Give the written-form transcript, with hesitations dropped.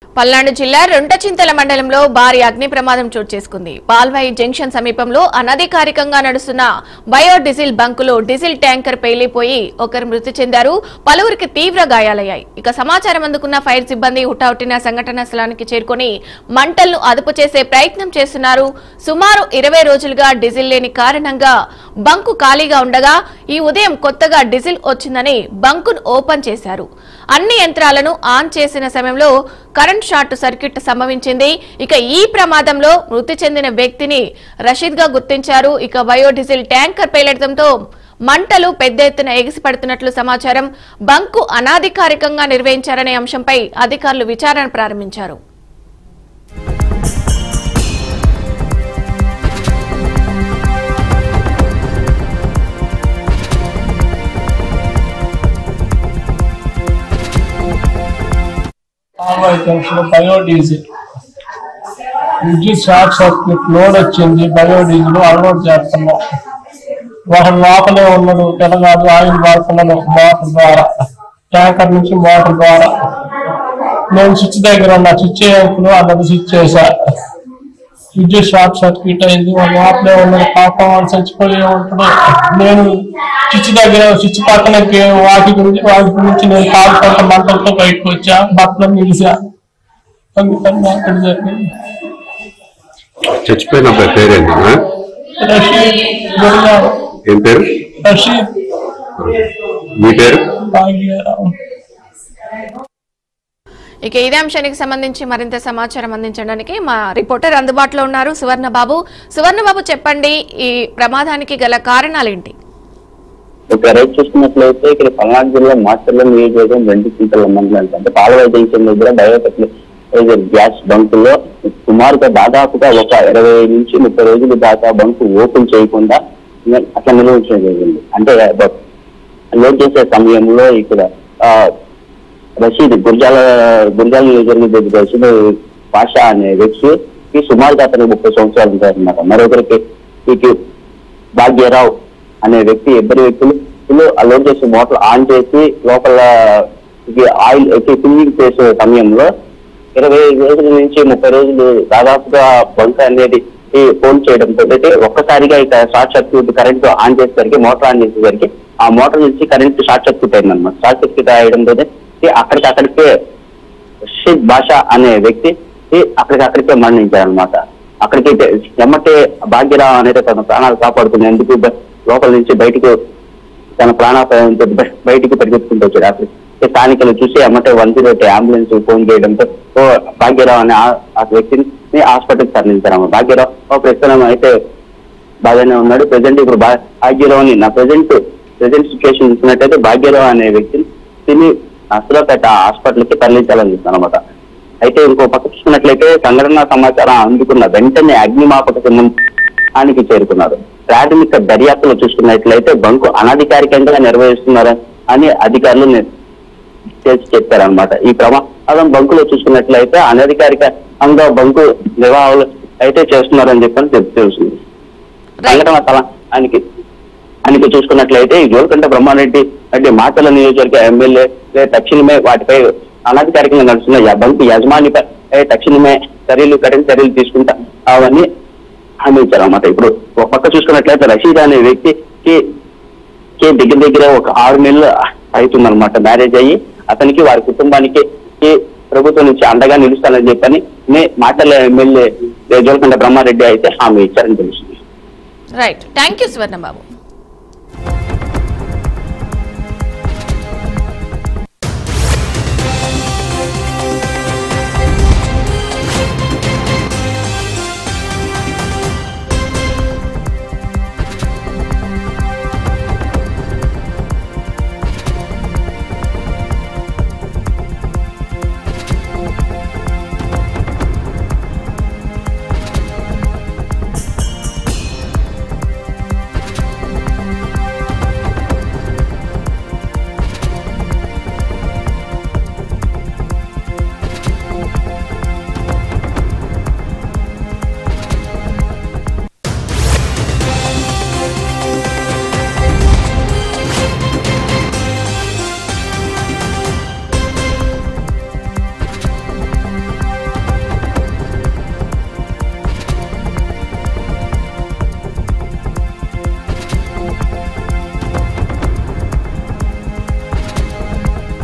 పల్నాడు జిల్లా రొంటచింతల మండలంలో భారీ అగ్ని ప్రమాదం చోటు చేసుకుంది. పాల్వాయి జంక్షన్ సమీపంలో అనధికారికంగా నడుస్తున్న బయోడీజిల్ బంకులో డీజిల్ ట్యాంకర్ పేలిపోయి ఒకరు మృతి చెందారు. పలువురికి తీవ్ర గాయాలయ్యాయి. ఇక సమాచారం అందుకున్న ఫైర్ సిబ్బంది హుటాహుటిన సంఘటనా స్థలానికి చేరుకొని మంటలను అదుపు చేసే ప్రయత్నం చేస్తున్నారు. సుమారు 20 రోజులుగా డీజిల్ లేని కారణంగా బంకు ఖాళీగా ఉండగా ఈ ఉదయం కొత్తగా డీజిల్ వచ్చిందని బంకును ఓపెన్ చేశారు. అన్ని యంత్రాలను ఆన్ చేసిన సమయంలో కరెంట్ షార్ట్ సర్క్యూట్ సంభవించింది. ఇక ఈ ప్రమాదంలో మృతి చెందిన వ్యక్తిని రషీద్ గా గుర్తించారు. ఇక బయోడీజిల్ ట్యాంకర్ పేలడంతో మంటలు పెద్ద ఎత్తున ఎగిసిపడుతున్నట్లు సమాచారం. బంకు అనాధికారికంగా నిర్వహించారనే అంశంపై అధికారులు విచారణ ప్రారంభించారు. బయోడీజిల్ విద్యుత్ షార్ట్ సర్క్యూట్ లోడ్ వచ్చింది. బయోడీజిల్ అన్లోడ్ చేస్తున్నాం. ఒకరు లోపలే ఉన్నాడు, తెలంగాణ ఆయిల్ వాడుతున్నాను మోటార్ ద్వారా, ట్యాంకర్ నుంచి మోటార్ ద్వారా. నేను స్విచ్ దగ్గర ఉన్నా, స్విచ్ చేయాలి అన్నది స్విచ్ చేశా. విద్యుత్ షార్ట్ సర్క్యూట్ అయింది. వాళ్ళు లోపలే ఉన్నాడు, పాపం వాళ్ళు చచ్చిపోయి ఉంటాడు. నేను స్విచ్ దగ్గర స్విచ్ పక్కన వాటి నుంచి నేను కాలుకుంట మంటలతో బయటకు వచ్చా, బట్టలు నిలిచా. అందుకని అక్కడ జరిగింది. చచ్చిపోయిన పేరేంటి? రషీద్ గురిగారు. ఏం పేరు? రషీద్. మీ పేరు? భాగ్యరావు. ఇక ఇదే అంశానికి సంబంధించి మరింత సమాచారం అందించడానికి మా రిపోర్టర్ అందుబాటులో ఉన్నారు సువర్ణబాబు. సువర్ణబాబు, చెప్పండి, ఈ ప్రమాదానికి గల కారణాలేంటి? రైట్ చూసుకున్నట్లయితే ఇక్కడ పల్నాడు జిల్లా మాచర్ల నియోజకవర్గం రొంటచింతల మండలం అంటే పాల్వాయి జంక్షన్ దగ్గర బయోటెక్నాలజీ గ్యాస్ బంకులో సుమారుగా దాదాపుగా ఒక 20 నుంచి 30 రోజుల దాకా బంకు ఓపెన్ చేయకుండా అట్లా నిర్వహించడం జరిగింది. అంటే లోడ్ చేసే సమయంలో ఇక్కడ రషీద్ గుర్జాల నియోజకవర్గం రషీద్ పాషా అనే వ్యక్తికి సుమారుగా అతనికి 30 సంవత్సరాలు ఉంటాయన్నమాట. మరొకరికి భాగ్యరావు అనే వ్యక్తి, ఇద్దరు వ్యక్తులు లోడ్ చేసే మోటార్ ఆన్ చేసి లోపల ఆయిల్ ఫిల్లింగ్ చేసే సమయంలో 20 రోజుల నుంచి 30 రోజులు దాదాపుగా బంక్ అనేది ఫోన్ చేయడంతో ఒక్కసారిగా ఇక షార్ట్ సర్క్యూట్ కరెంట్ ఆన్ చేసేసరికి, మోటార్ ఆన్ చేసేసరికి ఆ మోటార్ నుంచి కరెంట్ షార్ట్ సర్క్యూట్ అయిందన్నమాట. షార్ట్ సర్క్యూట్ అయ్యడంతో అక్కడికక్కడికే రషీద్ బాషా అనే వ్యక్తి అక్కడికక్కడికే మరణించారనమాట. అక్కడికి ఎమ్మటే భాగ్యరావు అనేది తన ప్రాణాలు కాపాడుకునేందుకు లోపల నుంచి బయటకు తన ప్రాణాపాయంతో బయటికి పరిగెత్తుకుంటూ వచ్చాడు. అక్కడ స్థానికులు చూసి ఎమ్మటే 108 అంబులెన్స్ ఫోన్ చేయడంతో భాగ్యరావు అనే ఆ వ్యక్తిని హాస్పిటల్కి తరలించారు. భాగ్యరావు ప్రస్తుతం అయితే బాగానే ఉన్నాడు. ప్రజెంట్ ఇప్పుడు భాగ్యరావుని నా ప్రజెంట్ సిచ్యువేషన్ చూసినట్టయితే భాగ్యరావు అనే వ్యక్తిని నర్సరావుపేట హాస్పిటల్కి తరలించాలని చెప్తాను అనమాట. అయితే ఇంకో పక్క చూసుకున్నట్లయితే సంఘటన సమాచారం అందుకున్న వెంటనే అగ్నిమాపక సిబ్బంది చేరుకున్నారు. ప్రాథమిక దర్యాప్తులో చూసుకున్నట్లయితే బంకు అనధికారికంగా నిర్వహిస్తున్నారు అని అధికారులు తేల్చి చెప్పారనమాట. ఈ ప్రమాదం బంకులో చూసుకున్నట్లయితే అనధికారికంగా బంకు నిర్వాహకులు అయితే చేస్తున్నారని చెప్పని తెలుస్తుంది. సంఘటన స్థలానికి చూసుకున్నట్లయితే జోలకంట బ్రహ్మారెడ్డి మాచర్ల నియోజకవర్గ ఎమ్మెల్యే తక్షణమే వాటిపై అనధికారికంగా నడుస్తున్న బంకు యజమానిపై తక్షణమే కఠిన చర్యలు తీసుకుంటా అవన్నీ హామీ ఇచ్చారన్నమాట. ఇప్పుడు ఒక పక్క చూసుకున్నట్లయితే రషీద్ అనే వ్యక్తికి దగ్గర ఒక 6 నెలలు అవుతుందన్నమాట మ్యారేజ్ అయ్యి. అతనికి వారి కుటుంబానికి ప్రభుత్వం నుంచి అండగా నిలుస్తానని చెప్పని మాచర్ల ఎమ్మెల్యే జోలకంట బ్రహ్మారెడ్డి అయితే హామీ ఇచ్చారని తెలుస్తుంది. Right, thank you Suvarnababu.